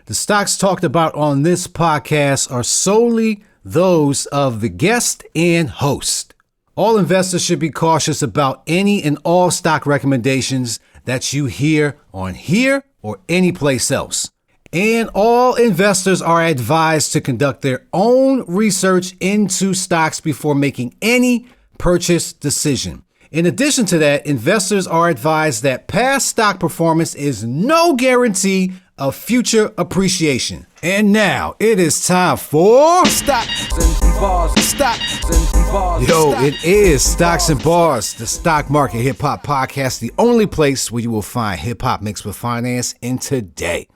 The stocks talked about on this podcast are solely those of the guest and host. All investors should be cautious about any and all stock recommendations that you hear on here or anyplace else. And all investors are advised to conduct their own research into stocks before making any purchase decision. In addition to that, investors are advised that past stock performance is no guarantee of future appreciation. And now it is time for Stocks and Bars. It is Stocks and Bars, the stock market hip hop podcast, the only place where you will find hip hop mixed with finance. And today,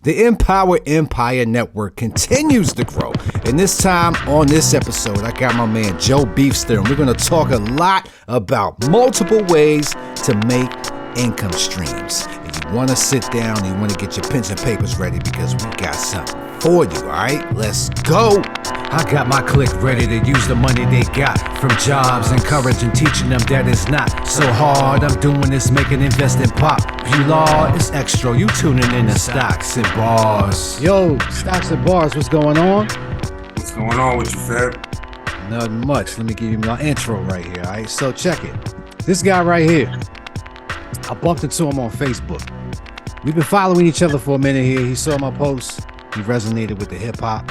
the Empower Empire Network continues to grow. And this time on this episode, I got my man Joe Beefster, and we're going to talk a lot about multiple ways to make income streams. If you want to sit down and you want to get your pens and papers ready because we got something for you, all right? Let's go. I got my clique ready to use the money they got from jobs, encouraging, teaching them that it's not so hard. I'm doing this, making investing pop. You law, it's X-tro. You tuning in to Stocks and Bars. Yo, Stocks and Bars, what's going on? What's going on with you, Fab? Nothing much. Let me give you my intro right here, all right? So check it. This guy right here, I bumped into him on Facebook. We've been following each other for a minute here. He saw my post. He resonated with the hip hop.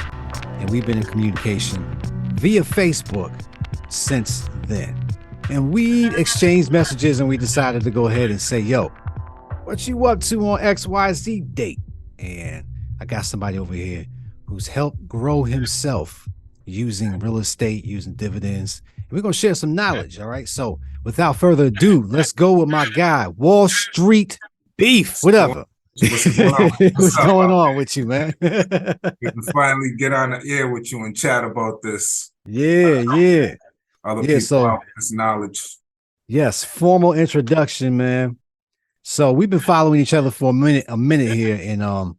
And we've been in communication via Facebook since then. And we exchanged messages and we decided to go ahead and say, yo, what you up to on XYZ date? And I got somebody over here who's helped grow himself using real estate, using dividends. And we're going to share some knowledge, all right? So without further ado, let's go with my guy, Wall Street Beef, whatever. What's going on with you, man? We can finally get on the air with you and chat about this. Yeah. Other people have this knowledge. Yes, formal introduction, man. So we've been following each other for a minute here, and I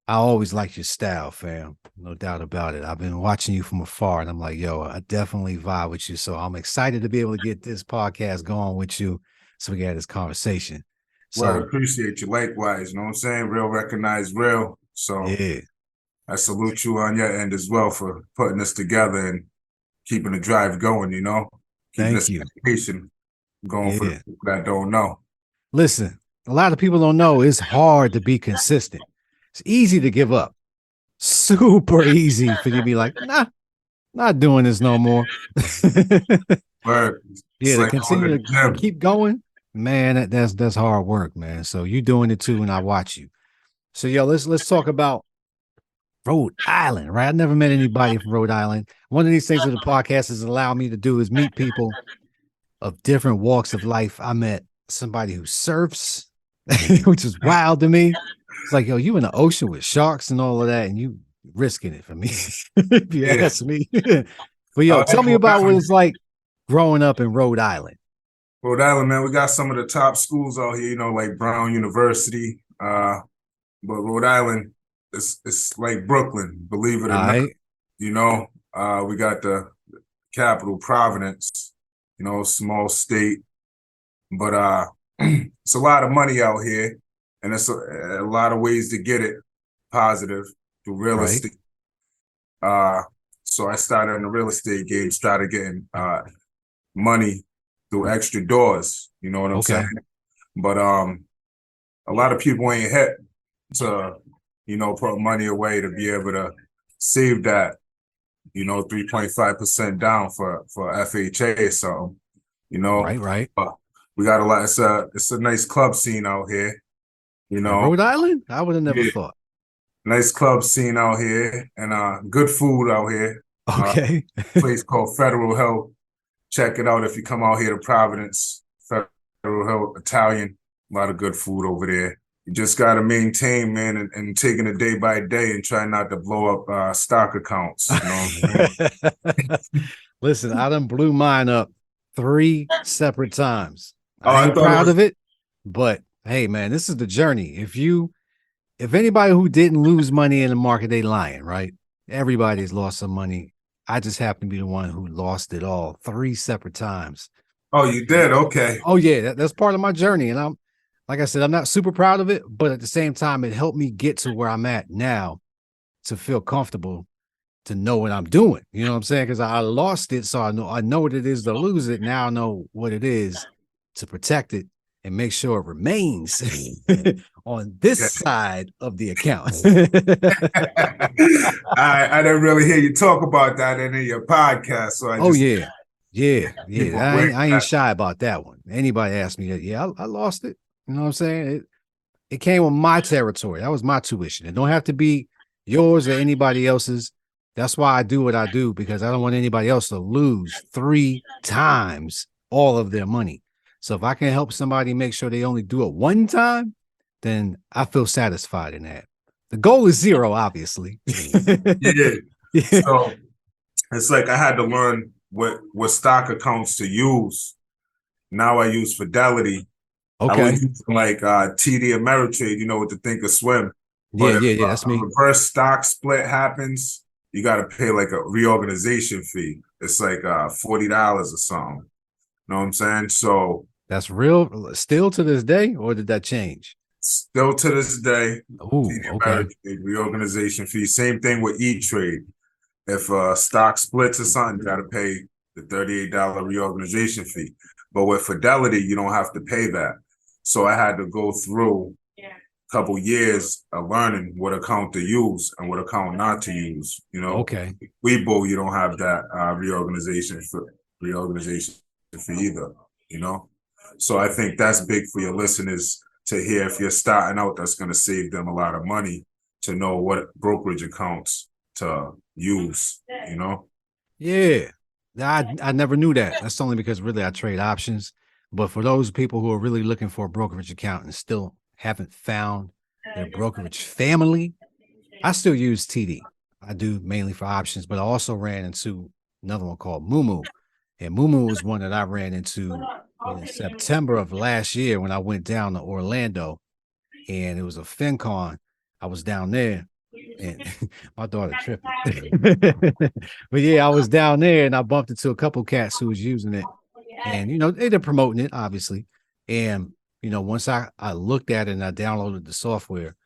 always liked your style, fam. No doubt about it. I've been watching you from afar, and I'm like, yo, I definitely vibe with you. So I'm excited to be able to get this podcast going with you so we can have this conversation. So, well, I appreciate you likewise, you know what I'm saying? Real recognize real. So yeah. I salute you on your end as well for putting this together and keeping the drive going, you know? Keeping Thank you. Education going for the people that don't know. Listen, a lot of people don't know it's hard to be consistent. It's easy to give up. Super easy for you to be like, nah, not doing this no more. Word. Yeah, to continue to keep going. Man, that's hard work, man. So you doing it too, and I watch you. So yo, let's talk about Rhode Island, right? I never met anybody from Rhode Island. One of these things that the podcast has allowed me to do is meet people of different walks of life. I met somebody who surfs, which is wild to me. It's like, yo, you in the ocean with sharks and all of that, and you risking it for me, if you ask me. But yo, tell me about what it's like growing up in Rhode Island. Rhode Island, man, we got some of the top schools out here, you know, like Brown University. But Rhode Island, it's like Brooklyn, believe it or not. You know, we got the capital, Providence, you know, small state. But it's a lot of money out here, and it's a lot of ways to get it positive through real estate. So I started in the real estate game, started getting money through extra doors, you know what I'm saying? But a lot of people ain't hit to, you know, put money away to be able to save that, you know, 3.5% down for FHA or something, you know? Right. We got a lot. It's a nice club scene out here, you know? Rhode Island? I would have never thought. Nice club scene out here, and good food out here. Okay. Place called Federal Hill. Check it out if you come out here to Providence. Federal Hill, Italian. A lot of good food over there. You just got to maintain, man, and taking it day by day and try not to blow up stock accounts. You know? Listen, I done blew mine up 3 separate times. I'm proud of it, but hey, man, this is the journey. If anybody who didn't lose money in the market, they lying, right? Everybody's lost some money. I just happen to be the one who lost it all 3 separate times. Oh, you did? Okay. Oh yeah, that's part of my journey, and like I said, I'm not super proud of it, but at the same time, it helped me get to where I'm at now to feel comfortable to know what I'm doing. You know what I'm saying? Because I lost it, so I know what it is to lose it. Now I know what it is to protect it and make sure it remains on this Yeah. side of the account. I didn't really hear you talk about that in your podcast, so I Oh just yeah, yeah, keep yeah. aware of I ain't that. shy about that one. Anybody ask me that? Yeah, I lost it. You know what I'm saying? It came with my territory. That was my tuition. It don't have to be yours or anybody else's. That's why I do what I do, because I don't want anybody else to lose 3 times all of their money. So if I can help somebody make sure they only do it one time, then I feel satisfied in that. The goal is zero, obviously. Yeah. Yeah. So it's like I had to learn what stock accounts to use. Now I use Fidelity. I Okay. was using like TD Ameritrade, you know, with the Thinkorswim. Yeah, But if yeah, yeah. That's a me. reverse stock split happens, you got to pay like a reorganization fee. It's like $40 or something. You know what I'm saying? So That's real still to this day, or did that change? still to this day, Oh, TD okay. Ameritrade reorganization fee. Same thing with E-Trade. If stock splits or something, you got to pay the $38 reorganization fee. But with Fidelity, you don't have to pay that. So I had to go through couple years of learning what account to use and what account not to use. You know, Okay. Weibo, you don't have that reorganization fee either. You know, so I think that's big for your listeners to hear. If you're starting out, that's going to save them a lot of money to know what brokerage accounts to use. You know. Yeah. I never knew that. That's only because really I trade options. But for those people who are really looking for a brokerage account and still haven't found their brokerage family, I still use TD. I do mainly for options, but I also ran into another one called Mumu. And Mumu was one that I ran into in September of last year when I went down to Orlando, and it was a FinCon. I was down there, and my daughter tripping. But yeah, I was down there and I bumped into a couple cats who was using it. And they're promoting it, obviously. And once I looked at it and I downloaded the software,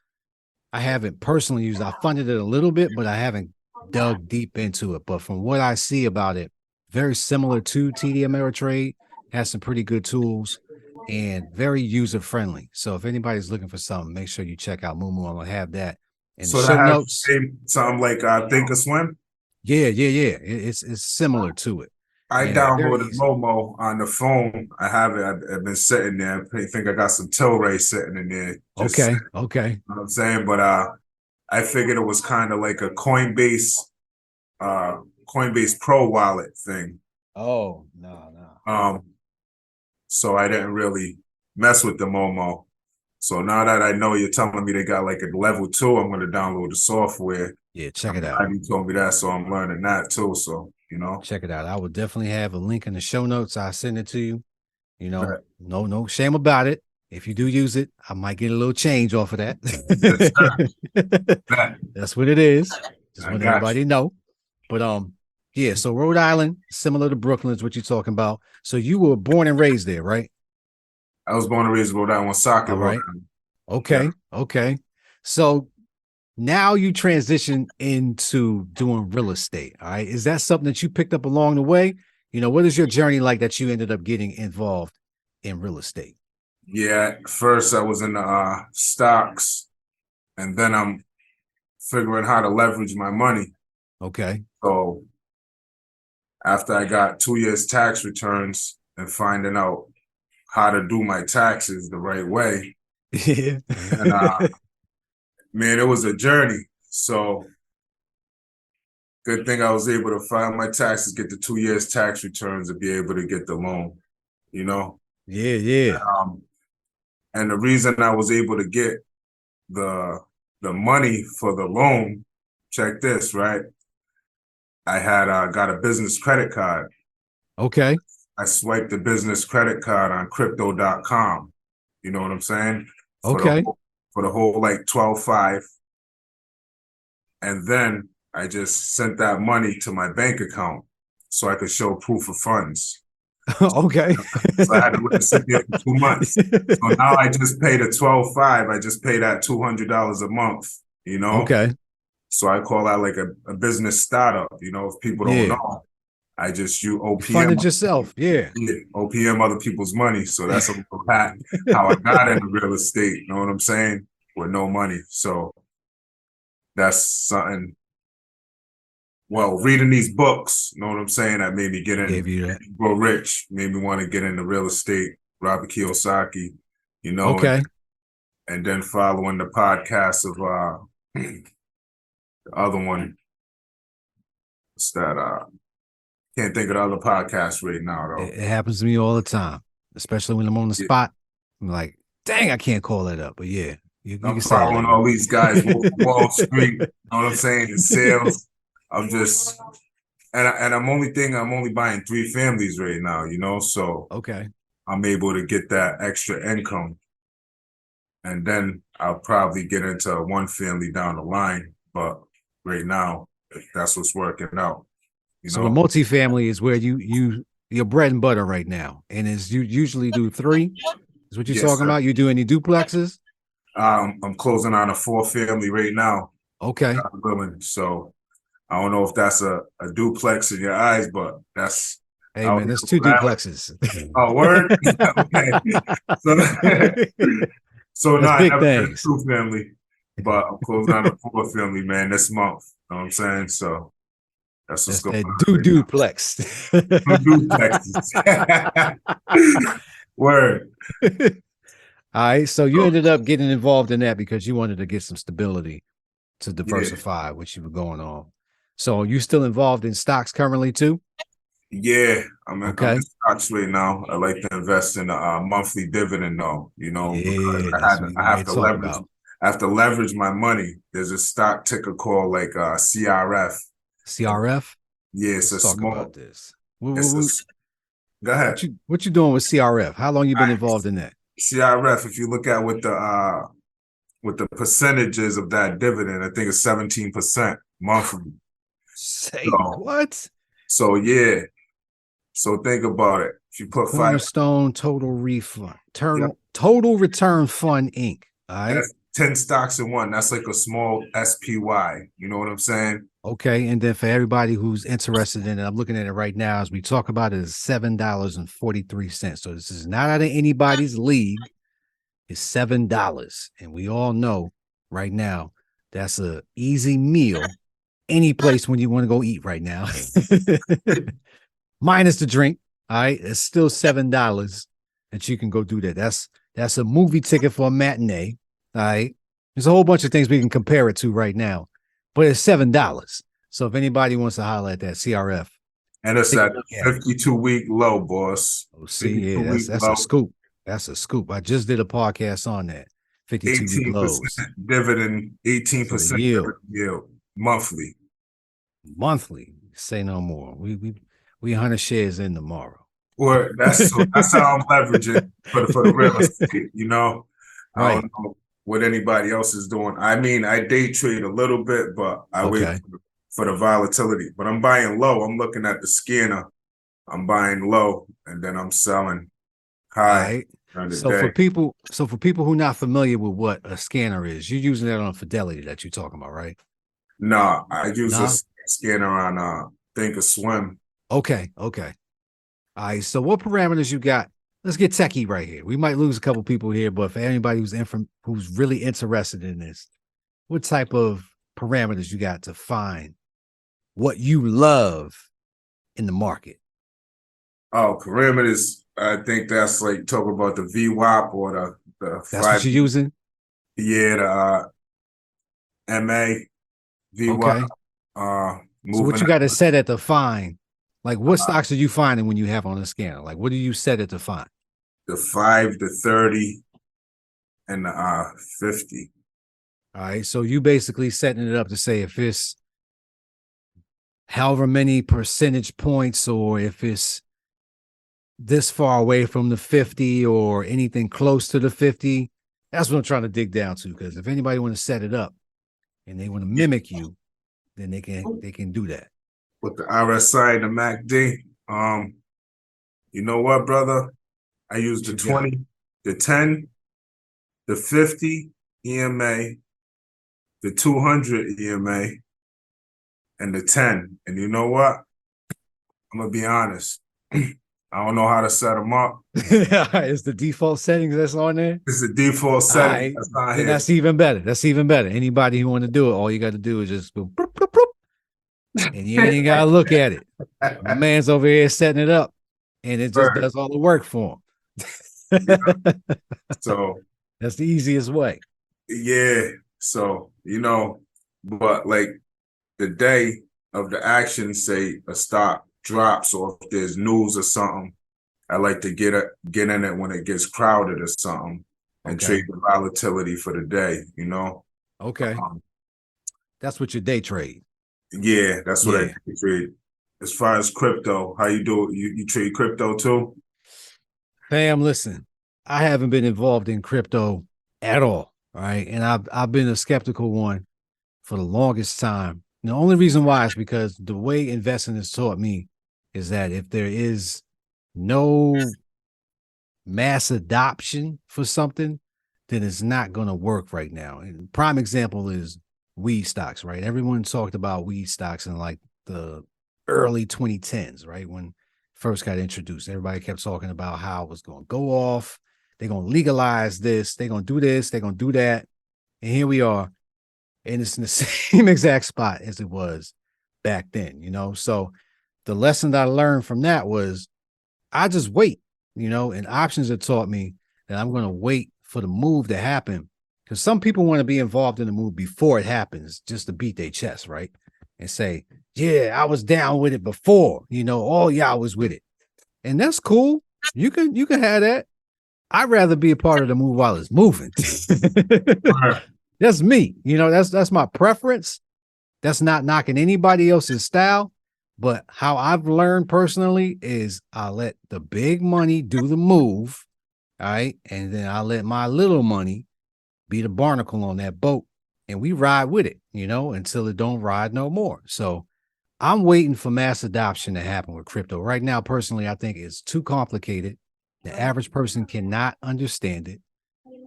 I haven't personally used it. I funded it a little bit, but I haven't dug deep into it. But from what I see about it, very similar to TD Ameritrade, has some pretty good tools and very user friendly. So if anybody's looking for something, make sure you check out Mumu. I'm gonna have that in the So that show has notes. something like Thinkorswim. Yeah, yeah, yeah. It's similar to it. I And very downloaded easy. Momo on the phone. I have it. I've been sitting there. I think I got some Tilray sitting in there. Just Okay, sitting, okay. you know what I'm saying? But I figured it was kind of like a uh Coinbase Pro wallet thing. Oh, no, no. Um, so I didn't really mess with the Momo. So now that I know you're telling me they got like a level 2, I'm gonna download the software. Yeah, check I'm it out. glad you told me that, so I'm learning that too. So Check it out. I will definitely have a link in the show notes. I'll send it to you. right. No shame about it. If you do use it, I might get a little change off of that. Yes, sir. Right. That's what it is. Just I want got you. everybody to know. But yeah, so Rhode Island, similar to Brooklyn, is what you're talking about. So you were born and raised there, right? I was born and raised in Rhode Island, Socket, All Rhode right. Island. Yeah. Okay. Okay. So now you transition into doing real estate. All right. Is that something that you picked up along the way? What is your journey like that you ended up getting involved in real estate? Yeah. First, I was in the stocks, and then I'm figuring how to leverage my money. Okay. So after I got 2 years tax returns and finding out how to do my taxes the right way, Yeah. and man, it was a journey. So good thing I was able to file my taxes, get the 2 years tax returns, and be able to get the loan. You know, Yeah, yeah. um, and the reason I was able to get the the money for the loan, check this, right? I had got a business credit card. Okay. I swiped the business credit card on crypto.com. You know what I'm saying? For the Okay. for the whole like 12.5. And then I just sent that money to my bank account so I could show proof of funds. Okay. So I had to let it sit there for 2 months. So now I just pay the 12.5. I just pay that $200 a month, you know? Okay. So I call that like a business startup, you know, if people don't Yeah. know. I just use You OPM. funded yourself. Yeah. Yeah, OPM other people's money. So that's a little pat how I got into real estate. You know what I'm saying? With no money. So that's something. Well, reading these books, you know what I'm saying? That made me get in, Gave you that. grow rich, made me want to get into real estate. Robert Kiyosaki, you know, Okay. and then following the podcast of the other one. It's that can't think of the other podcast right now though. It happens to me all the time, especially when I'm on the Yeah. spot. I'm like, dang, I can't call that up. But yeah, you I'm can say it following later. all these guys, Wall Street. You know what I'm saying? In sales. I'm just, and I'm only buying 3 families right now. You know, so Okay. I'm able to get that extra income, and then I'll probably get into 1 family down the line. But right now, that's what's working out. You So the know, multifamily is where your bread and butter right now. And is you usually do 3? Is what you're yes, talking sir. about? You do any duplexes? I'm closing on a 4 family right now. Okay. So I don't know if that's a duplex in your eyes, but that's Hey out man, here. there's 2 duplexes. Oh, word? Okay. So, so no, That's I big never did a things. 2 family, but I'm closing on a 4 family, man, this month. You know what I'm saying? So that's what's That's going that on right now. duplex. 2 duplexes. Word. All right. So you So, ended up getting involved in that because you wanted to get some stability to yeah. diversify what you were going on. So you still involved in stocks currently too? Yeah, I'm Okay. in stocks right now. I like to invest in a monthly dividend though, you know, because Yeah, that's what I we're have here to to talk leverage about. I have to leverage my money. There's a stock ticker called like CRF. CRF. Yeah, Let's talk about this. it's a go ahead. What you doing with CRF? How long you been I, involved in that? CRF, if you look at with the percentages of that dividend, I think it's 17% monthly. Say So what? so yeah. So think about it. If you put five, Cornerstone Total Refund. yeah, Total Return Fund Inc. All right. that's 10 stocks in one. That's like a small SPY. You know what I'm saying? Okay. And then for everybody who's interested in it, I'm looking at it right now as we talk about it, is $7.43. So this is not out of anybody's league. It's $7. And we all know right now that's a easy meal any place when you want to go eat right now. Minus the drink. All right. It's still $7 that you can go do that. That's a movie ticket for a matinee. All right. There's a whole bunch of things we can compare it to right now, but it's $7. So if anybody wants to holler at that CRF, And it's take a at look at it. 52-week low, boss. Oh, see, 52 yeah, week that's low, a scoop. That's a scoop. I just did a podcast on that. 52-week 18% lows. dividend, So the 18% yield dividend yield monthly. monthly. Say no more. We 100 shares in tomorrow. Or that's how I'm leveraging for the real estate. You know, I Right. don't know what anybody else is doing. I mean, I day trade a little bit, but I wait Okay. for the volatility. But I'm buying low. I'm looking at the scanner. I'm buying low, and then I'm selling All high right. during the So for day. people, who are not familiar with what a scanner is, you're using that on Fidelity that you're talking about, right? No, I use a No. scanner on Thinkorswim. Okay. Okay. All right. So what parameters you got? Let's get techie right here. We might lose a couple people here, but for anybody who's really interested in this, what type of parameters you got to find what you love in the market? Oh, parameters. I think that's like talk about the VWAP or the That's what five. you're using. Yeah, the MA VWAP. Okay. So what Moving you got to set at to find? Like what stocks are you finding when you have on the scanner? Like what do you set it to find? the 5, the 30, and the 50. All right. So you basically setting it up to say if it's however many percentage points or if it's this far away from the 50 or anything close to the 50. That's what I'm trying to dig down to. Because if anybody want to set it up and they want to mimic you, then they can do that. With the RSI and the MACD. You know what, brother? I used the 20, the 10, the 50 EMA, the 200 EMA, and the 10. And you know what? I'm going to be honest. I don't know how to set them up. It's the default settings that's on there. It's the default setting. Right. Then that's even better. That's even better. Anybody who want to do it, all you got to do is just go bloop, bloop, bloop, and you ain't got to look at it. My man's over here setting it up, and it just does all the work for him. Yeah. So that's the easiest way. Yeah. So, but like the day of the action, say a stock drops, or if there's news or something, I like to get in it when it gets crowded or something, and trade the volatility for the day. Okay. That's what your day trade. Yeah, that's what I trade. As far as crypto, how you do it? You trade crypto too? Fam, listen, I haven't been involved in crypto at all. All right. And I've been a skeptical one for the longest time. And the only reason why is because the way investing has taught me is that if there is no mass adoption for something, then it's not going to work right now. And prime example is weed stocks, right? Everyone talked about weed stocks in like the early 2010s, right? When first got introduced, everybody kept talking about how it was going to go off. They're going to legalize this. They're going to do this. They're going to do that. And here we are. And it's in the same exact spot as it was back then, So the lesson that I learned from that was I just wait, and options have taught me that I'm going to wait for the move to happen, because some people want to be involved in the move before it happens just to beat their chest, right? And say, yeah, I was down with it before, all y'all was with it. And that's cool. You can have that. I'd rather be a part of the move while it's moving. That's me. That's my preference. That's not knocking anybody else's style. But how I've learned personally is I let the big money do the move. All right. And then I let my little money be the barnacle on that boat. And we ride with it, until it don't ride no more. So I'm waiting for mass adoption to happen with crypto. Right now, personally, I think it's too complicated. The average person cannot understand it.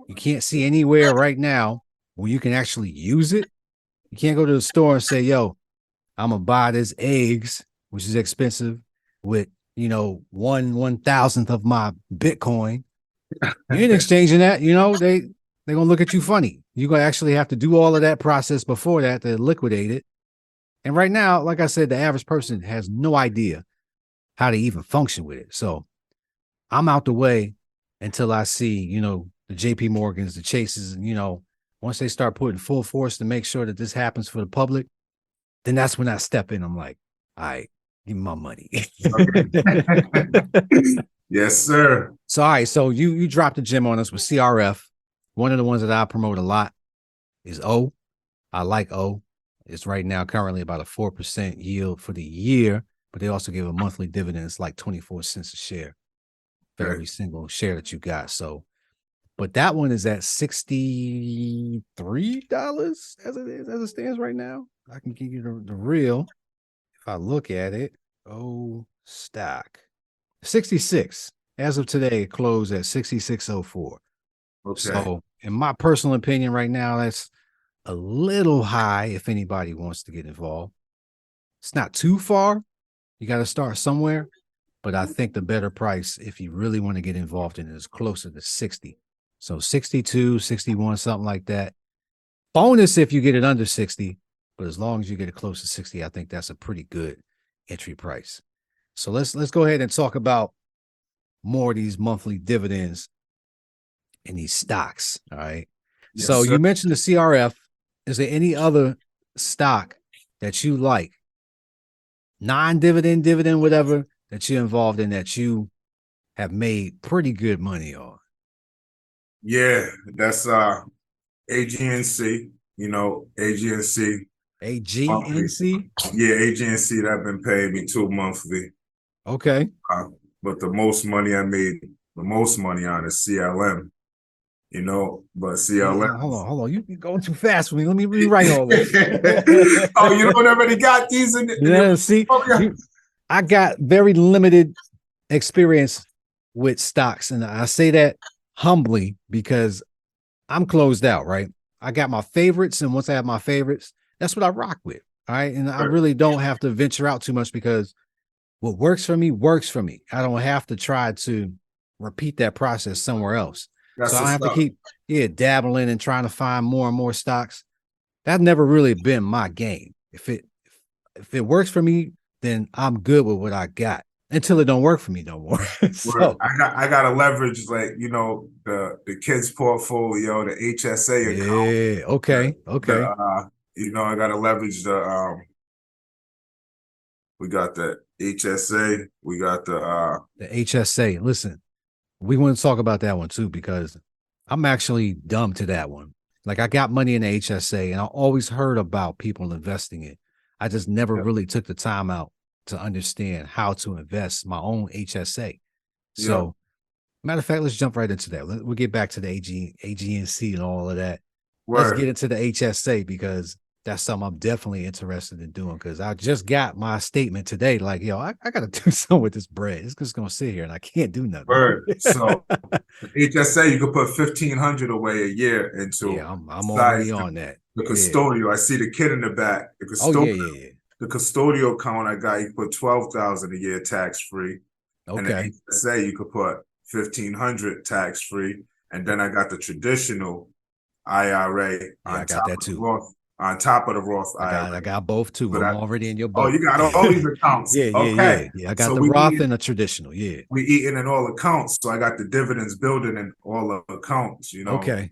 You can't see anywhere right now where you can actually use it. You can't go to the store and say, yo, I'm going to buy this eggs, which is expensive, with, 1/1000th of my Bitcoin. You ain't exchanging that, they're going to look at you funny. You're going to actually have to do all of that process before that to liquidate it. And right now, like I said, the average person has no idea how to even function with it. So I'm out the way until I see, the JP Morgans, the Chases, and, once they start putting full force to make sure that this happens for the public, then that's when I step in. I'm like, all right, give me my money. Yes, sir. So, all right. So you dropped a gem on us with CRF. One of the ones that I promote a lot is O. I like O. It's right now currently about a 4% yield for the year, but they also give a monthly dividend. It's like 24 cents a share for every single share that you got. So, but that one is at $63 as it stands right now. I can give you the real. If I look at it, stock 66 as of today, it closed at 66.04. Okay. So, in my personal opinion, right now, that's a little high if anybody wants to get involved. It's not too far. You got to start somewhere. But I think the better price, if you really want to get involved in it, is closer to 60. So 62, 61, something like that. Bonus if you get it under 60. But as long as you get it close to 60, I think that's a pretty good entry price. So let's go ahead and talk about more of these monthly dividends in these stocks. All right. Yes, so sir. You mentioned the CRF. Is there any other stock that you like? Non-dividend, dividend, whatever, that you're involved in that you have made pretty good money on? Yeah, that's AGNC, AGNC. AGNC? Yeah, AGNC, that been paying me $2 monthly. Okay. But the most money I made, the most money on is CLM. But CLM. Yeah, hold on. You're going too fast for me. Let me rewrite all this. Oh, you don't already got these in see, I got very limited experience with stocks, and I say that humbly because I'm closed out, right? I got my favorites, and once I have my favorites, that's what I rock with. All right. And I really don't have to venture out too much because what works for me works for me. I don't have to try to repeat that process somewhere else. So I don't have to keep dabbling and trying to find more and more stocks. That's never really been my game. If it works for me, then I'm good with what I got until it don't work for me no more. So I gotta leverage, like, you know, the kids portfolio, the HSA account. Yeah, okay. You know, I gotta leverage we got the HSA, we got the HSA. Listen, we want to talk about that one too, because I'm actually dumb to that one. Like, I got money in the HSA and I always heard about people investing it. I just never really took the time out to understand how to invest my own HSA. So, matter of fact, let's jump right into that. We'll get back to the AGNC and all of that. Let's get into the HSA because that's something I'm definitely interested in doing, because I just got my statement today. Like, yo, I got to do something with this bread. It's just going to sit here and I can't do nothing. So HSA, you could put $1,500 away a year into. Yeah, I'm already on that. The custodial, I see the kid in the back. The custodial, the custodial account I got, you put $12,000 a year tax free. Okay. And the HSA, you could put $1,500 tax free. And then I got the traditional IRA. I got that too. On top of the Roth IRA. I got both too. I'm already in your boat. Oh, you got all these accounts. Yeah. I got the Roth and the traditional. Yeah. We eating in all accounts. So I got the dividends building in all the accounts, you know. Okay.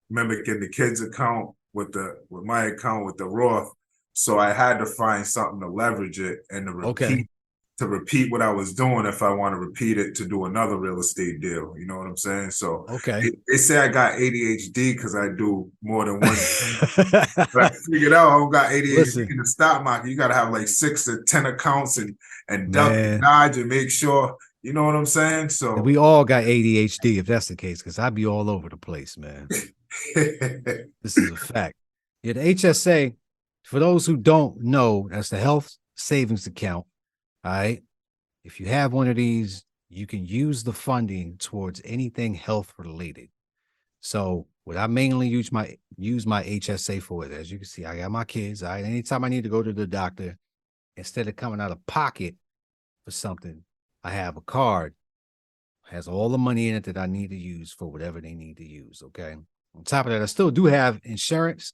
Mimicking the kids' account with my account with the Roth. So I had to find something to leverage it and to repeat what I was doing if I want to repeat it to do another real estate deal. You know what I'm saying? So they say I got ADHD because I do more than one thing. But I figured out I don't got ADHD in the stock market. You got to have like 6 to 10 accounts and duck and dodge and make sure. You know what I'm saying? So we all got ADHD if that's the case, because I'd be all over the place, man. This is a fact. Yeah, the HSA, for those who don't know, that's the health savings account. All right. If you have one of these, you can use the funding towards anything health related. So what I mainly use my HSA for it, as you can see, I got my kids. All right. Anytime I need to go to the doctor, instead of coming out of pocket for something, I have a card, has all the money in it that I need to use for whatever they need to use. Okay. On top of that, I still do have insurance.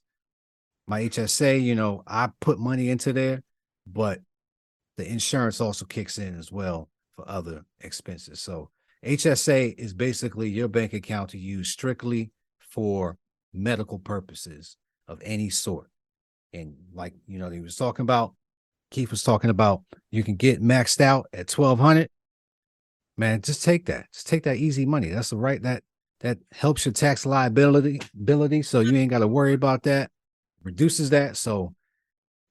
My HSA, you know, I put money into there, but the insurance also kicks in as well for other expenses. So HSA is basically your bank account to use strictly for medical purposes of any sort. And like, you know, Keith was talking about, you can get maxed out at 1,200. Man, just take that. Just take that easy money. That's the right, that helps your tax liability, so you ain't got to worry about that. Reduces that. So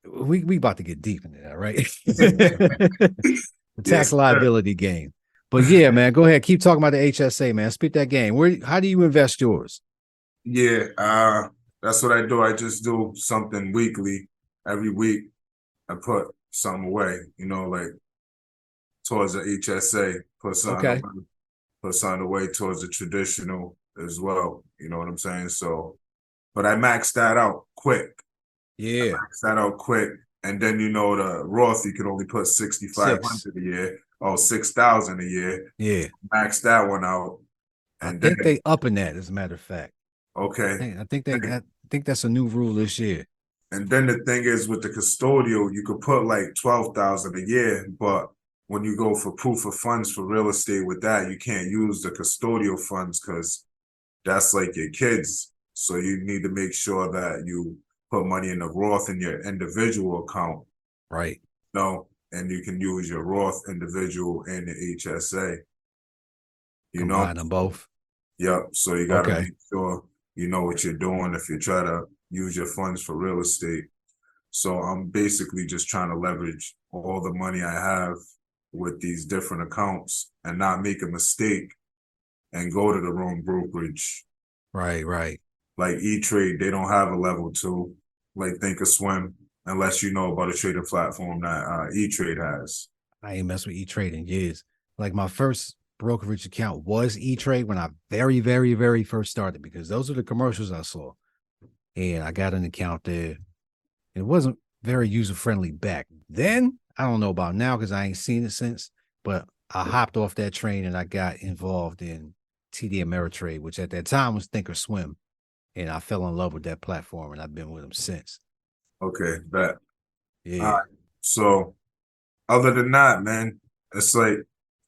we about to get deep into that, right? The tax liability game. But yeah, man, go ahead. Keep talking about the HSA, man. Spit that game. How do you invest yours? Yeah, that's what I do. I just do something weekly. Every week, I put something away, you know, like towards the HSA, put something away towards the traditional as well. You know what I'm saying? So, but I maxed that out quick. Yeah. Max that out quick. And then, you know, the Roth, you can only put $6,500 a year. Oh, 6,000 a year. Yeah. Max that one out. And I think they upping that, as a matter of fact. Okay. I think that's a new rule this year. And then the thing is, with the custodial, you could put like 12,000 a year, but when you go for proof of funds for real estate with that, you can't use the custodial funds because that's like your kids. So you need to make sure that you put money in the Roth in your individual account. Right. No, and you can use your Roth individual and the HSA. Combine them both. Yep. So you got to make sure you know what you're doing if you try to use your funds for real estate. So I'm basically just trying to leverage all the money I have with these different accounts and not make a mistake and go to the wrong brokerage. Right. Like E-Trade, they don't have a level 2, like Thinkorswim, unless you know about a trading platform that E-Trade has. I ain't messed with E-Trade in years. like my first brokerage account was E-Trade when I very, very, very first started, because those are the commercials I saw. And I got an account there. It wasn't very user-friendly back then. I don't know about now because I ain't seen it since, but I hopped off that train and I got involved in TD Ameritrade, which at that time was Thinkorswim. And I fell in love with that platform, and I've been with them since. Okay, bet. Yeah. So other than that, man, it's like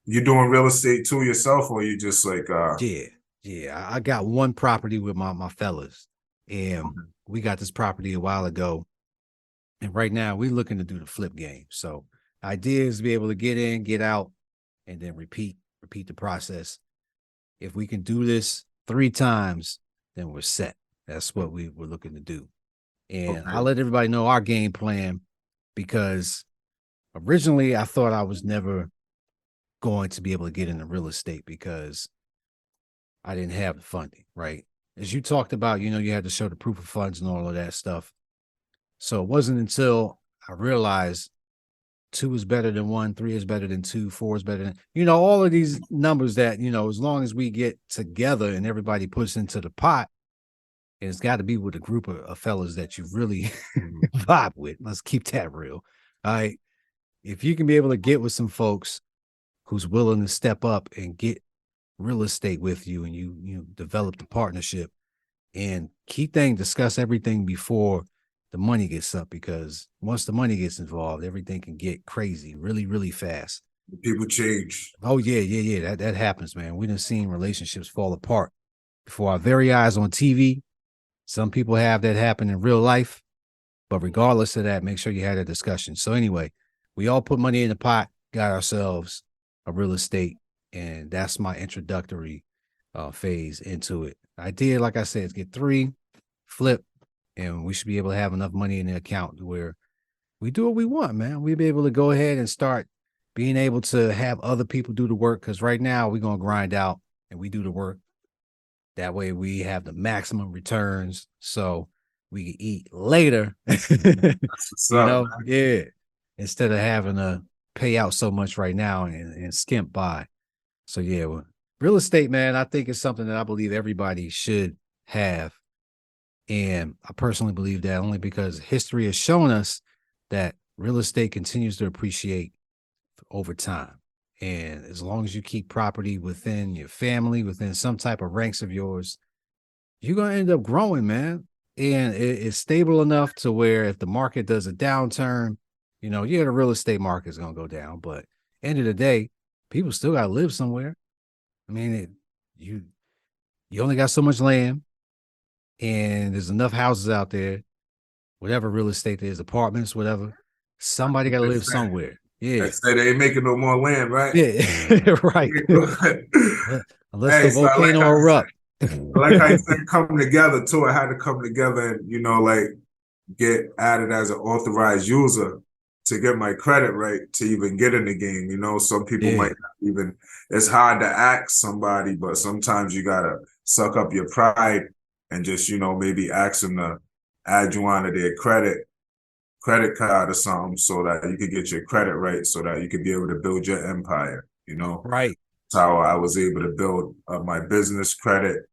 you doing real estate too yourself, or you just like Yeah. I got one property with my fellas, and we got this property a while ago. And right now we're looking to do the flip game. So idea is to be able to get in, get out, and then repeat the process. If we can do this 3 times, then we're set. That's what we're looking to do. And I'll let everybody know our game plan, because originally I thought I was never going to be able to get into real estate because I didn't have the funding, right? As you talked about, you had to show the proof of funds and all of that stuff. So it wasn't until I realized 2 is better than 1, 3 is better than 2, 4 is better than, all of these numbers that, as long as we get together and everybody puts into the pot, it's got to be with a group of fellas that you really vibe with. Let's keep that real. All right. If you can be able to get with some folks who's willing to step up and get real estate with you, and you develop the partnership, and key thing, discuss everything before the money gets up, because once the money gets involved, everything can get crazy really, really fast. People change. Oh yeah. That happens, man. We done seen relationships fall apart before our very eyes on TV. Some people have that happen in real life, but regardless of that, make sure you had a discussion. So anyway, we all put money in the pot, got ourselves a real estate, and that's my introductory phase into it. Idea, like I said, is get 3, flip, and we should be able to have enough money in the account where we do what we want, man. We'll be able to go ahead and start being able to have other people do the work, because right now we're going to grind out and we do the work. That way we have the maximum returns so we can eat later. Yeah. Instead of having to pay out so much right now and skimp by. So yeah, real estate, man, I think it's something that I believe everybody should have. And I personally believe that only because history has shown us that real estate continues to appreciate over time. And as long as you keep property within your family, within some type of ranks of yours, you're going to end up growing, man. And it's stable enough to where if the market does a downturn, the real estate market is going to go down. But end of the day, people still got to live somewhere. I mean, you only got so much land, and there's enough houses out there, whatever real estate there is, apartments, whatever. Somebody got to live somewhere. Yeah. They say they ain't making no more land, right? Yeah, right. Unless the volcano erupt. Like I said, coming together too. I had to come together and, like get added as an authorized user to get my credit right to even get in the game. Some people might not even, it's hard to ask somebody, but sometimes you got to suck up your pride and just, maybe ask them to add you onto their credit card or something so that you could get your credit right so that you could be able to build your empire, Right. That's how I was able to build up my business credit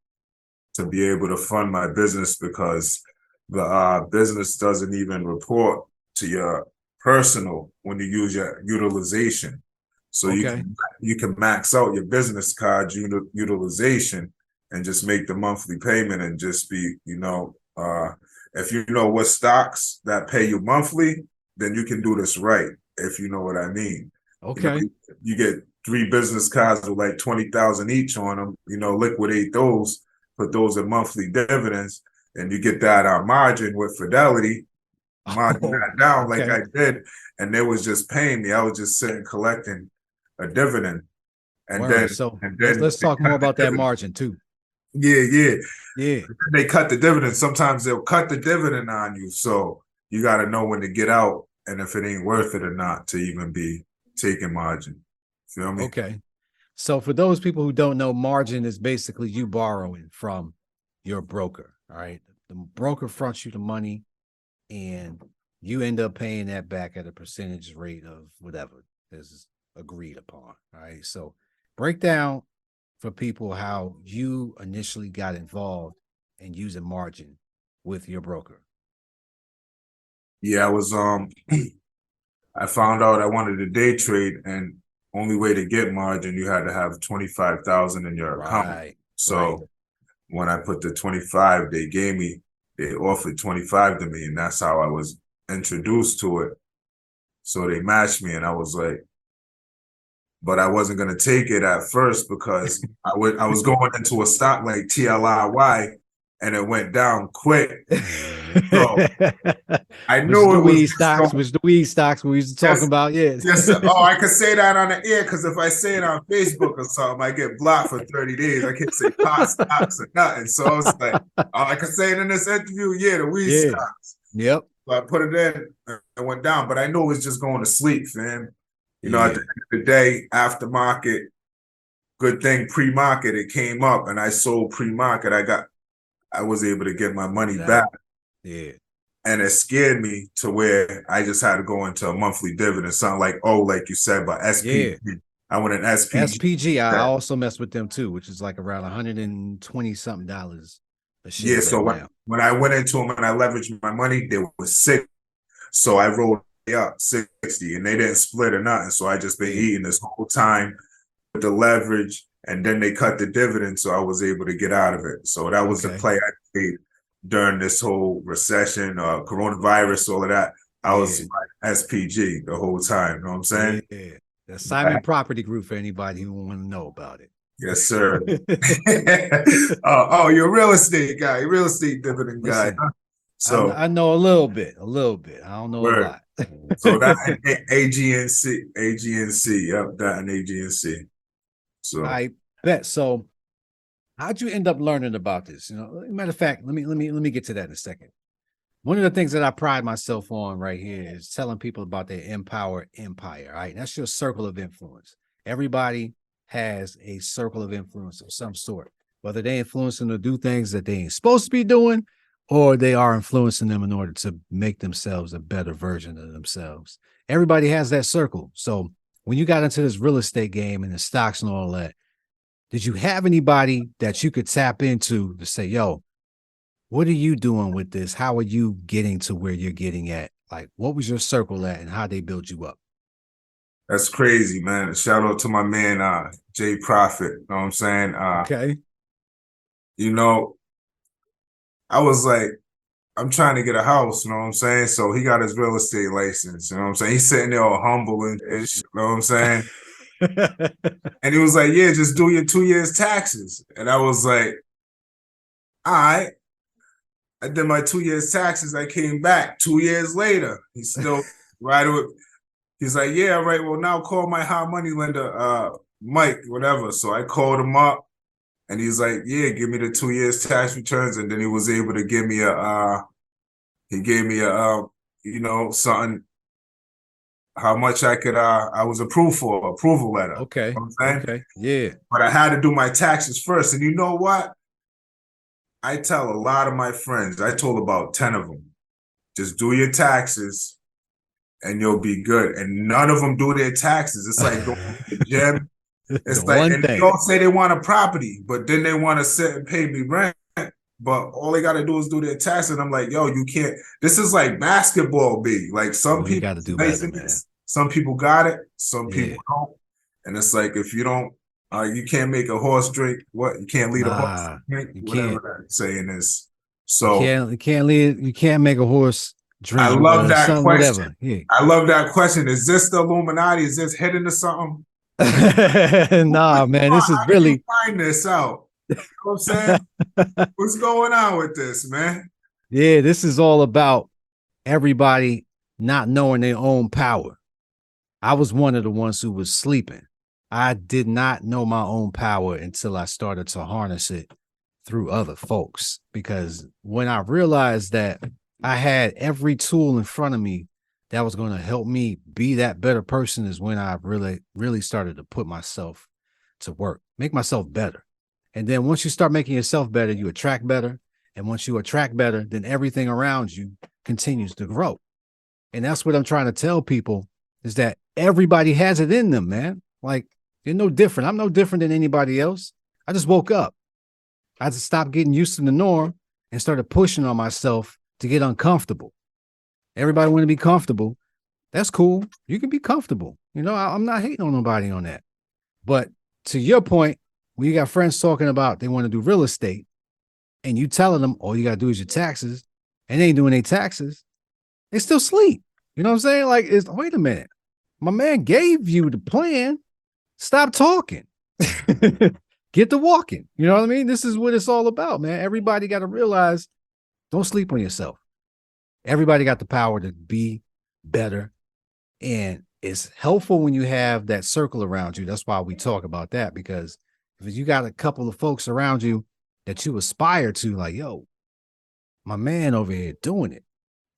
to be able to fund my business, because the business doesn't even report to your personal when you use your utilization. So you can max out your business card utilization and just make the monthly payment and just be, if you know what stocks that pay you monthly, then you can do this right, if you know what I mean. Okay. You get 3 business cards with like 20,000 each on them, liquidate those, put those in monthly dividends, and you get that margin with Fidelity, margin that down like I did, and they was just paying me. I was just sitting collecting a dividend. And then let's talk more about that margin too. Yeah. Yeah. They cut the dividend. Sometimes they'll cut the dividend on you. So you got to know when to get out and if it ain't worth it or not to even be taking margin. Feel me? Okay. So for those people who don't know, margin is basically you borrowing from your broker. All right. The broker fronts you the money and you end up paying that back at a percentage rate of whatever. There's agreed upon. All right. So break down for people how you initially got involved in using margin with your broker. Yeah, I was I found out I wanted to day trade, and only way to get margin, you had to have 25,000 in your account. So when I put the 25, they offered 25 to me, and that's how I was introduced to it. So they matched me, and I was like, but I wasn't gonna take it at first because I was going into a stock like TLIY, and it went down quick. So I knew it was the weed stocks we used to talk about. Yes. Yes. Oh, I could say that on the air because if I say it on Facebook or something, I get blocked for 30 days. I can't say pot stocks or nothing. So I was like, oh, I could say it in this interview. Yeah, the weed stocks. Yep. So I put it in and went down, but I knew it was just going to sleep, fam. You know, at the end of the day, after market, good thing pre-market, it came up and I sold pre-market. I was able to get my money back. Yeah. And it scared me to where I just had to go into a monthly dividend, something like you said, but SPG. Yeah. I went in SPG. SPG, I also messed with them too, which is like around $120 something a share. Yeah, so when I went into them and I leveraged my money, they were 6. So I rolled up 60 and they didn't split or nothing. So I just been eating this whole time with the leverage, and then they cut the dividend, so I was able to get out of it. So that was the play I made during this whole recession, coronavirus, all of that. I was SPG the whole time. You know what I'm saying? Yeah. The Simon Property Group for anybody who want to know about it. Yes, sir. You're a real estate guy, real estate dividend guy. Huh? So I know a little bit. I don't know a lot. So that AGNC, yep, that and AGNC. So I bet. So how'd you end up learning about this? You know, matter of fact, let me get to that in a second. One of the things that I pride myself on right here is telling people about their Empower Empire. All right. That's your circle of influence. Everybody has a circle of influence of some sort, whether they influence them to do things that they ain't supposed to be doing, or they are influencing them in order to make themselves a better version of themselves. Everybody has that circle. So when you got into this real estate game and the stocks and all that, did you have anybody that you could tap into to say, yo, what are you doing with this? How are you getting to where you're getting at? Like, what was your circle at and how they build you up? That's crazy, man. Shout out to my man, Jay Profit. You know what I'm saying? Okay. You know, I was like, I'm trying to get a house, you know what I'm saying? So he got his real estate license, you know what I'm saying? He's sitting there all humble and shit, you know what I'm saying? And he was like, yeah, just do your 2 years taxes. And I was like, all right. I did my 2 years taxes. I came back 2 years later. He's still right with. He's like, yeah, all right. Well, now call my high money lender, Mike, whatever. So I called him up, and he's like, yeah, give me the 2 years tax returns. And then he was able to give me you know, something, how much I could, I was approved for, approval letter. Okay. You know what I'm saying? Okay. Yeah. But I had to do my taxes first. And you know what? I tell a lot of my friends, I told about 10 of them, just do your taxes and you'll be good. And none of them do their taxes. It's like going to the gym. It's like, and they don't say they want a property, but then they want to sit and pay me rent. But all they got to do is do their taxes. And I'm like, yo, you can't. This is like basketball, B. Like some people got to do better, man. Some people got it, some people don't. And it's like, if you don't, you can't make a horse drink. What? You can't lead a horse drink. Whatever that saying is. So you can't make a horse drink. I love that question. Yeah. I love that question. Is this the Illuminati? Is this heading to something? Nah, man. This is really find this out. You know what I'm saying? What's going on with this, man? Yeah, this is all about everybody not knowing their own power. I was one of the ones who was sleeping. I did not know my own power until I started to harness it through other folks. Because when I realized that I had every tool in front of me that was going to help me be that better person is when I really started to put myself to work, make myself better. And then once you start making yourself better, you attract better. And once you attract better, then everything around you continues to grow. And that's what I'm trying to tell people is that everybody has it in them, man. Like, you're no different. I'm no different than anybody else. I just woke up. I just stopped getting used to the norm and started pushing on myself to get uncomfortable. Everybody want to be comfortable. That's cool. You can be comfortable. I'm not hating on nobody on that. But to your point, when you got friends talking about they want to do real estate and you telling them all you got to do is your taxes and they ain't doing their taxes, they still sleep. You know what I'm saying? Like, wait a minute. My man gave you the plan. Stop talking. Get to walking. You know what I mean? This is what it's all about, man. Everybody got to realize, don't sleep on yourself. Everybody got the power to be better. And it's helpful when you have that circle around you. That's why we talk about that, because if you got a couple of folks around you that you aspire to, like, yo, my man over here doing it.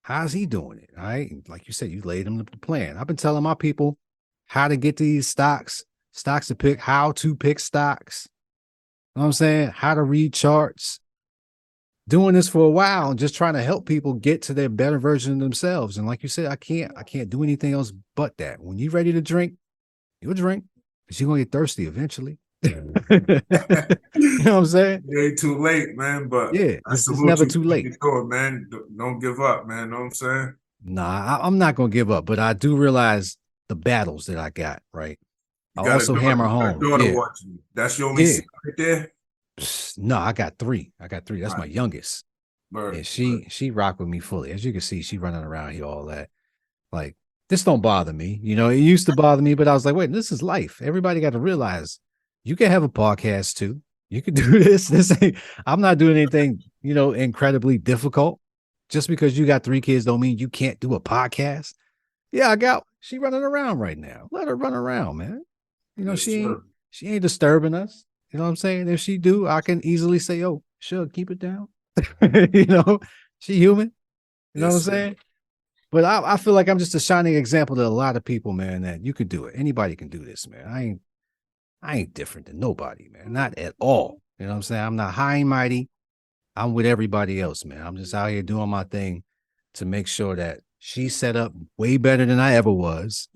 How's he doing it? All right. Like you said, you laid him the plan. I've been telling my people how to get these stocks to pick, how to pick stocks. You know what I'm saying? How to read charts. Doing this for a while and just trying to help people get to their better version of themselves. And like you said, I can't do anything else but that. When you're ready to drink, you'll drink, but you're gonna get thirsty eventually. You know what I'm saying? It ain't too late, man. But yeah, it's never too late. Do it, man. Don't give up, man. Know what I'm saying? Nah, I'm not gonna give up, but I do realize the battles that I got, right? I also hammer home. Watching. That's your only secret right there? No, I got three. That's my youngest. And she rock with me fully. As you can see, she running around here, all that. Like, this don't bother me. It used to bother me, but I was like, wait, this is life. Everybody got to realize you can have a podcast too. You can do this. I'm not doing anything, incredibly difficult. Just because you got 3 kids don't mean you can't do a podcast. Yeah, she running around right now. Let her run around, man. She ain't disturbing us. You know what I'm saying? If she do, I can easily say, oh, sure, keep it down. She human. You know what I'm saying? But I feel like I'm just a shining example to a lot of people, man, that you could do it. Anybody can do this, man. I ain't different than nobody, man. Not at all. You know what I'm saying? I'm not high and mighty. I'm with everybody else, man. I'm just out here doing my thing to make sure that she's set up way better than I ever was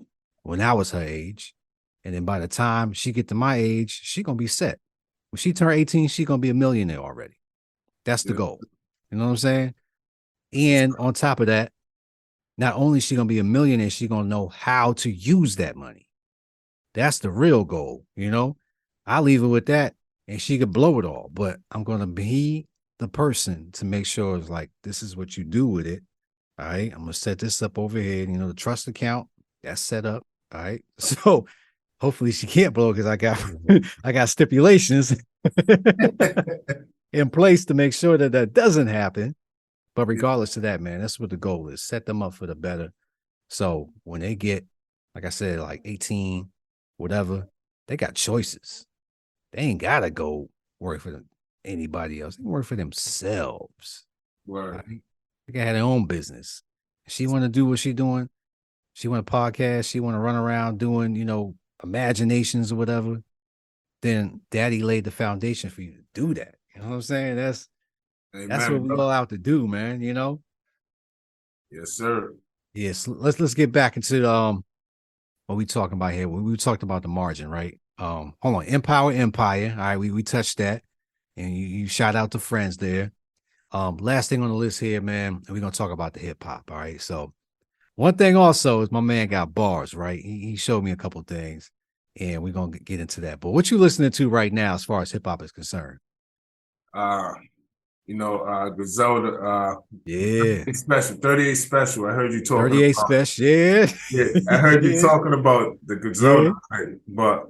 when I was her age. And then by the time she get to my age, she going to be set. When she turn 18, she going to be a millionaire already. That's the goal. You know what I'm saying? And on top of that, not only is she going to be a millionaire, she going to know how to use that money. That's the real goal. I'll leave her with that and she could blow it all. But I'm going to be the person to make sure it's like, this is what you do with it. All right. I'm going to set this up over here. The trust account, that's set up. All right. So hopefully she can't blow because I got stipulations in place to make sure that doesn't happen. But regardless of that, man, that's what the goal is. Set them up for the better. So when they get, like I said, like 18, whatever, they got choices. They ain't got to go work for anybody else. They can work for themselves. Right. They can have their own business. She want to do what she doing. She want to podcast. She want to run around doing, imaginations or whatever. Then daddy laid the foundation for you to do that. You know what I'm saying? That's what we all out to do, man. Yes, sir. Yes. Let's get back into what we talking about here. We talked about the margin, right? Hold on. Empower Empire. All right, we touched that. And you shout out to friends there. Last thing on the list here, man, we're gonna talk about the hip hop. All right. So one thing also is my man got bars, right? He showed me a couple things, and we're gonna get into that. But what you listening to right now as far as hip hop is concerned? Griselda, yeah, 38 special. I heard you talking 38 special, yeah. I heard you talking about the Griselda, right? But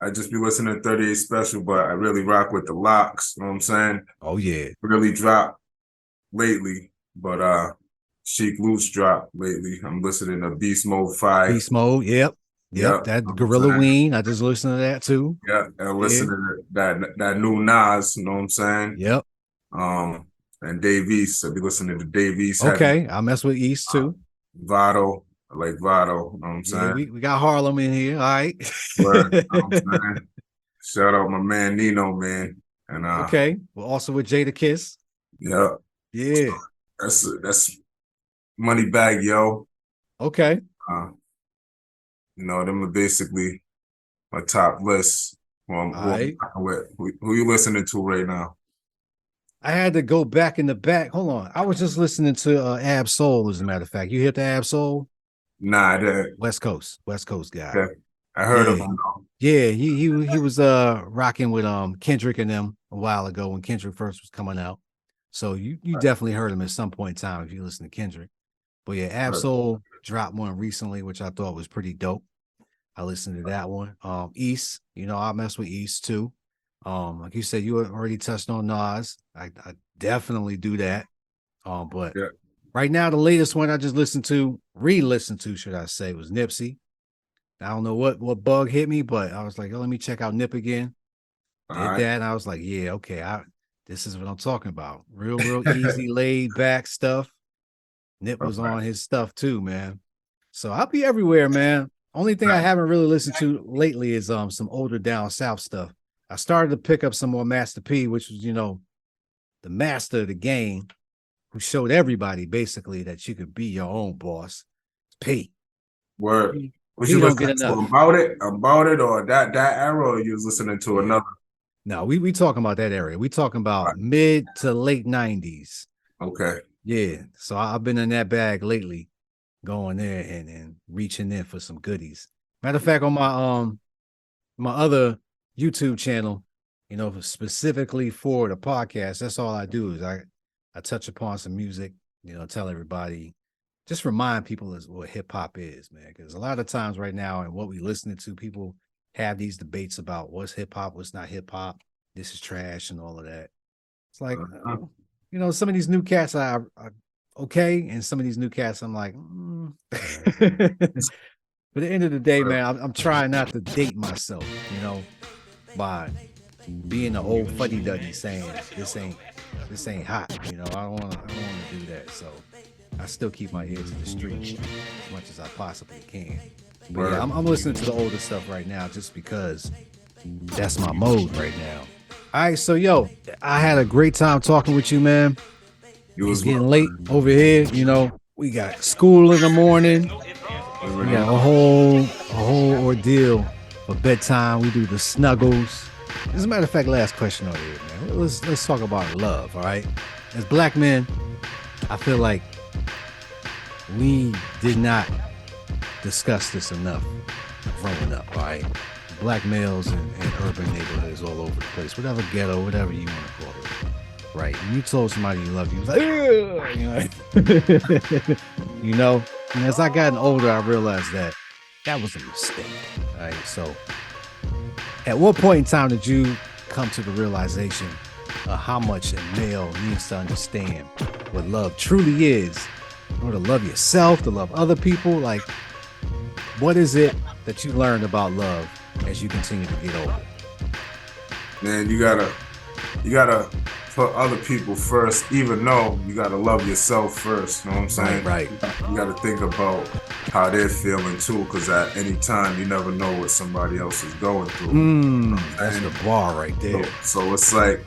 I just be listening to 38 special, but I really rock with the locks. You know what I'm saying? Oh yeah, really dropped lately, but Chic Loose dropped lately. I'm listening to Beast Mode 5. Beast Mode, yep. That Gorilla Ween. I just listened to that too. Yeah, and listen to that new Nas. You know what I'm saying? Yep. And Dave East. I be listening to Dave East. Okay, I mess with East too. Vado, I like Vado. You know what I'm saying? We got Harlem in here. All right. Word, you know what I'm saying? Shout out my man Nino, man. And okay. Well, also with Jada Kiss. Yeah. Yeah. That's money bag, yo. Okay. You know, them are basically my top list. Who you listening to right now? I had to go back in the back. Hold on. I was just listening to Ab Soul, as a matter of fact. You hit the Ab Soul? Nah, I didn't. West Coast guy. Okay. I heard of him. Yeah, he was rocking with Kendrick and them a while ago when Kendrick first was coming out. So you definitely heard him at some point in time if you listen to Kendrick. But yeah, Ab Soul dropped one recently, which I thought was pretty dope. I listened to that one. East, I mess with East too. Like you said, you already touched on Nas. I definitely do that. But right now, the latest one I just re-listened to, should I say, was Nipsey. I don't know what bug hit me, but I was like, oh, let me check out Nip again. Did that, and I was like, yeah, okay, this is what I'm talking about. Real easy, laid back stuff. Nip was on his stuff too, man. So I'll be everywhere, man. Only thing I haven't really listened to lately is some older down south stuff. I started to pick up some more Master P, which was, the master of the game, who showed everybody basically that you could be your own boss. P. Word. Was you listening to about it, or that era, or you was listening to another? No, we talking about that area. We talking about mid to late 90s. Okay. Yeah. So I've been in that bag lately, going there and reaching in for some goodies. Matter of fact, on my other YouTube channel, specifically for the podcast, that's all I do is I touch upon some music, tell everybody, just remind people what hip hop is, man. Because a lot of times right now and what we listening to, people have these debates about what's hip hop, what's not hip hop. This is trash and all of that. It's like, some of these new cats are okay, and some of these new cats I'm like, But at the end of the day, man, I'm trying not to date myself, by being an old fuddy duddy saying this ain't hot. I don't want to do that. So I still keep my ear to the street as much as I possibly can. But yeah, I'm listening to the older stuff right now just because that's my mode right now. All right, so I had a great time talking with you, man. It's getting late over here. We got school in the morning. We got a whole ordeal for bedtime. We do the snuggles. As a matter of fact, last question over here, man. Let's talk about love. All right, as black men, I feel like we did not discuss this enough growing up. All right, black males in urban neighborhoods all over the place, whatever ghetto, whatever you want to call it. Right, when you told somebody you love you, was like, and as I gotten older, I realized that was a mistake. All right, so at what point in time did you come to the realization of how much a male needs to understand what love truly is, or to love yourself, to love other people? Like, what is it that you learned about love as you continue to get older? Man, you gotta put other people first, even though you gotta love yourself first. You know what I'm saying? Right. You gotta think about how they're feeling too, because at any time you never know what somebody else is going through. That's the bar right there. So it's like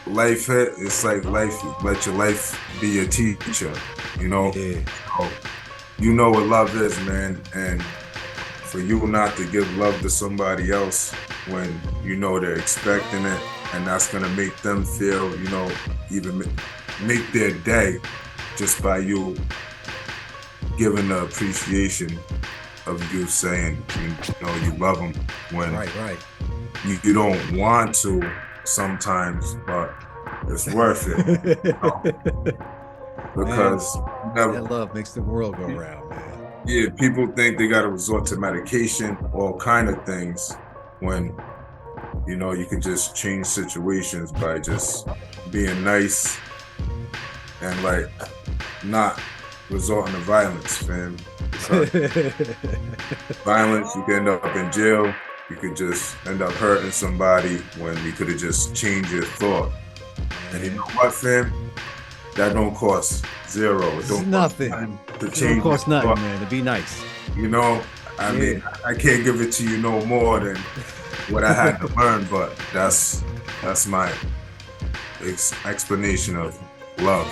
life. It's like life. Let your life be your teacher. Yeah. So, you know what love is, man, and for you not to give love to somebody else when they're expecting it, and that's gonna make them feel, even make their day just by you giving the appreciation of you saying, you love them when you don't want to sometimes, but it's worth it. Because that love makes the world go round, man. Yeah, people think they got to resort to medication, all kind of things, when you can just change situations by just being nice and like not resorting to violence, fam. Violence, you can end up in jail. You could just end up hurting somebody when you could have just changed your thought. And you know what, fam? That don't cost zero. It don't nothing. To change. It don't cost nothing, man. To be nice. I mean, I can't give it to you no more than what I had to learn, but that's my explanation of love.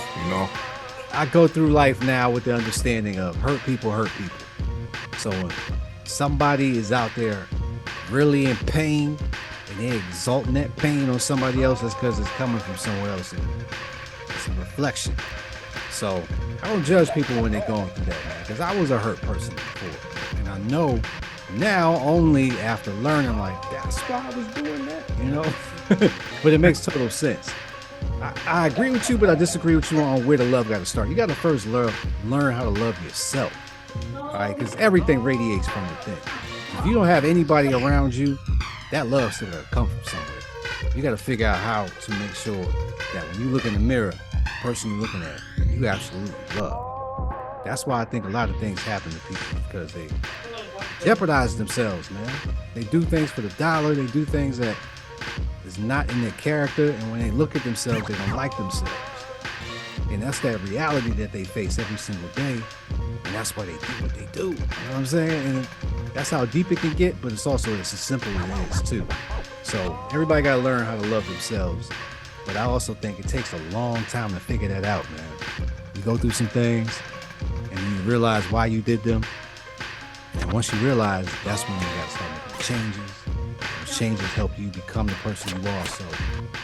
I go through life now with the understanding of hurt people. So when somebody is out there really in pain and they're exalting that pain on somebody else, that's because it's coming from somewhere else. It's a reflection. So I don't judge people when they're going through that, man, because I was a hurt person before. And I know now, only after learning, like, that's why I was doing that, But it makes total sense. I agree with you, but I disagree with you on where the love got to start. You got to first learn how to love yourself, all right? Because everything radiates from within. If you don't have anybody around you, that love's still got to come from somewhere. You got to figure out how to make sure that when you look in the mirror, the person you're looking at, you absolutely love. That's why I think a lot of things happen to people, because they jeopardize themselves, man. They do things for the dollar. They do things that is not in their character, and when they look at themselves, they don't like themselves. And that's that reality that they face every single day, and that's why they do what they do. You know what I'm saying? And that's how deep it can get, but it's also as simple as it is too. So everybody got to learn how to love themselves, but I also think it takes a long time to figure that out, man. You go through some things, and you realize why you did them, and once you realize, that's when you got to start making changes. Those changes help you become the person you are. So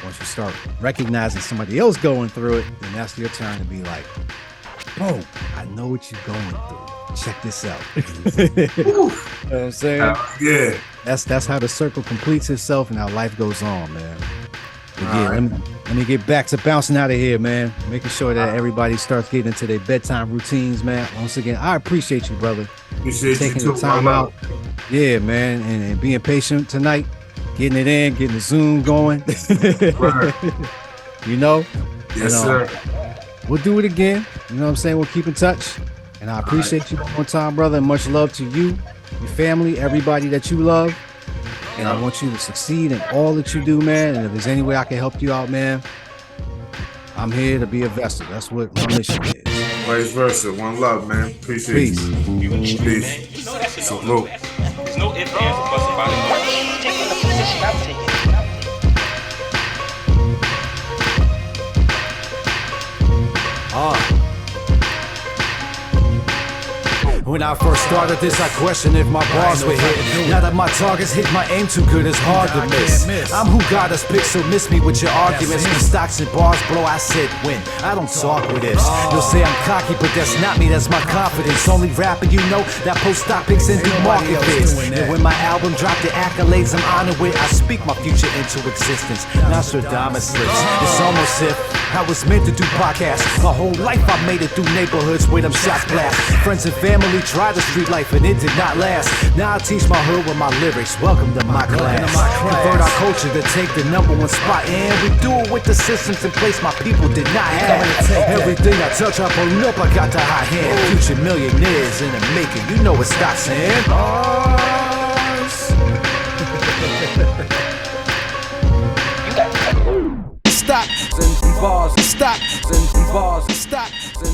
once you start recognizing somebody else going through it, then that's your turn to be like, oh, I know what you're going through. Check this out. You know what I'm saying? Yeah. That's how the circle completes itself and how life goes on, man. But yeah, right. Let me get back to bouncing out of here, man. Making sure that everybody starts getting into their bedtime routines, man. Once again, I appreciate you, brother. Appreciate taking you too, the time out. Yeah, man, and being patient tonight, getting it in, getting the Zoom going. Right. Yes, sir. We'll do it again. You know what I'm saying? We'll keep in touch. And I appreciate you one time, brother. And much love to you, your family, everybody that you love. And I want you to succeed in all that you do, man. And if there's any way I can help you out, man, I'm here to be a vessel. That's what my mission is. Vice versa. One love, man. Appreciate you. Peace. Salute. There's no ifs, ands, or buts about it. Taking the position I'm taking. When I first started this, I questioned if my bars were hit. Now that my targets hit, my aim too good, it's hard to miss. I'm who God has picked, so miss me with your arguments. When stocks and bars blow, I said win. I don't talk with ifs. You'll say I'm cocky, but that's not me, that's my confidence. Only rapper you know that post stock picks and do market bids. And when my album dropped the accolades I'm honored with, I speak my future into existence. Nostradamus slips. It's almost if I was meant to do podcasts. My whole life I made it through neighborhoods where them shots blast. Friends and family tried the street life and it did not last. Now I teach my hood with my lyrics. Welcome to my class. Convert our culture to take the #1 spot, and we do it with the systems in place my people did not have. Everything I touch, I pull up, I got the hot hand. Future millionaires in the making, you know what stop saying. Stop and bars, stop and bars, stop and